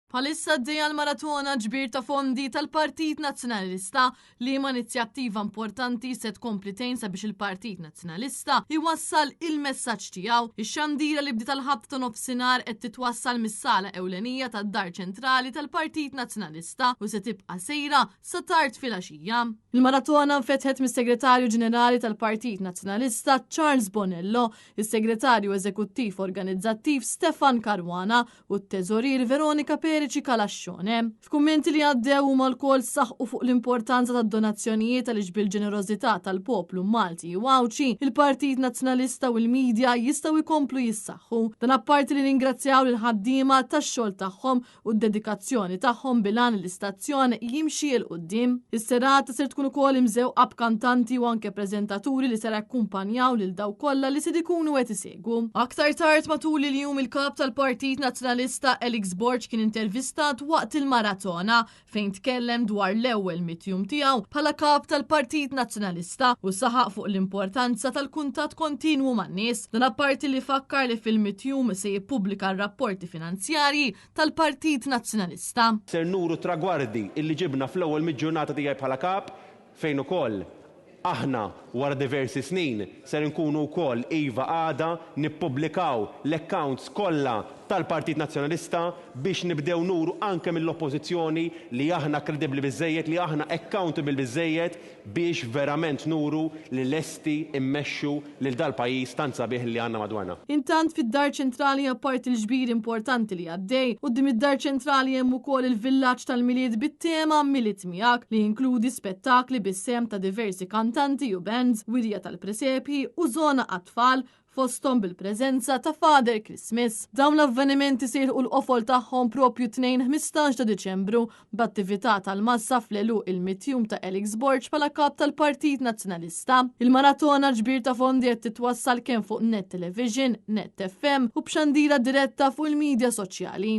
Bħalissa d-dejja l-maratona ġbir ta' fondi tal-Partit Nazzjonalista li ma' inizjattiva importanti se tkompli tgħin sabiex il-Partit Nazzjonalista iwassal il-messaġġ tiegħu. Ix-xandira li bdiet tal-ħabt ta' nofsinhar qed titwassal mis-sala ewlenija tad-Dar Ċentrali tal-Partit Nazzjonalista u se tibqa' sejra sa tard filgħaxija. Il-maratona nfetħet mis-Segretarju Ġenerali tal-Partit Nazzjonalista Charles Bonello, is-Segretarju Eżekuttiv Organizzattiv Stefan Karwana u t-Teżorir Veronika Perici Kalaxxone. F'kummenti li għaddew huma l-kol saħqu fuq l-importanza tad-donazzjonijiet għaliex bil-ġenerożità tal-poplu Malti u Awċi, il-Partit Nazzjonalista u l-Midja jistgħu jkomplu jissaħħu. Dan apparti li ningrazzjaw lil ħaddiema tax-xogħol tagħhom u d-dedikazzjoni tagħhom bilan l-istazzjon jimxi l qudiem. Is-serata se tkun ukoll imżewqa b'kantanti u anke preżentaturi li ser jakkumpanjaw lil daw kollha li se ikunu qed isegwu. Aktar tard matul il-jum il-kap tal-Partit Nazzjonalista Elix Borg kien intervistat waqt il-maratona fejn tkellem dwar l-ewwel mitjum tiegħu bħala kap tal-Partit Nazzjonalista u saħaq fuq l-importanza tal-kuntatt kontinwu man-nies. Dan apparti li fakkar li fil-mitjum se jippubblika r-rapporti finanzjarji tal-Partit Nazzjonalista. Ser nuru tragwardi illi ġibna fl-ewwel mid-ġurnata tiegħi bħala kap fejn ukoll aħna wara diversi snin ser nkunu wkoll iva għada nippubblikaw l-accounts kollha tal-Partit Nazzjonalista biex nibdew nuru anke mill-oppożizzjoni li aħna kredibbli biżejjed, li aħna accountable biżejjed biex verament nuru li lesti immexxu lil dal-pajjiż tant sabiħ li għandna madwarna. Intant fid-Dar Ċentrali apparti l-ġbir importanti li għaddej, quddiem id-Dar Ċentrali hemm ukoll il-villaġġ tal-miliet bit-tema Miliet Miegħek li jinkludi spettakli bis-sem ta' diversi kantanti u bands, wirja tal-presepi u żona għat-tfal fosthom bil-preżenza ta' Father Christmas. Dawn l-avvenimenti sirqu l-qofol tagħhom propju tnejn 15 ta' Diċembru b'attività tal-massa fl-eluq il-mitjum ta' Elix Borg bħala kap tal-Partit Nazzjonalista. Il-maratona ġbir ta' fondi qed titwassal kemm fuq Net Television, Net FM u b'xandira diretta fuq il-midja soċjali.